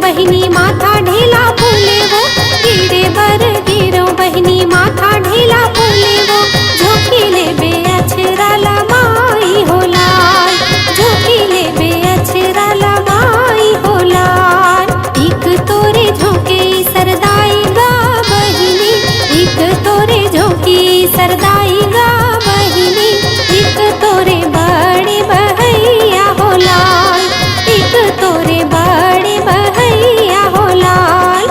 बहिनी माथा ढेला फूले वो, गिरे बर गिरो बहिनी माथा ढेला फूले वो। झोंकी ले बे अछरा लमाई हो लाल, झोंकी ले बे अछरा लमाई हो लाल। एक तोरे झोंके सरदाई गा बहिनी, एक तोरे झोंकी सरदाई गा बहिनी। एक तोरे बड़े बहैया हो लाल, एक तोरे बड़े बहैया हो लाल।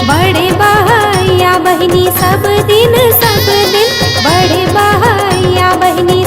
बड़े बहैया बहिनी सब दिन, बड़े बहैया बहिनी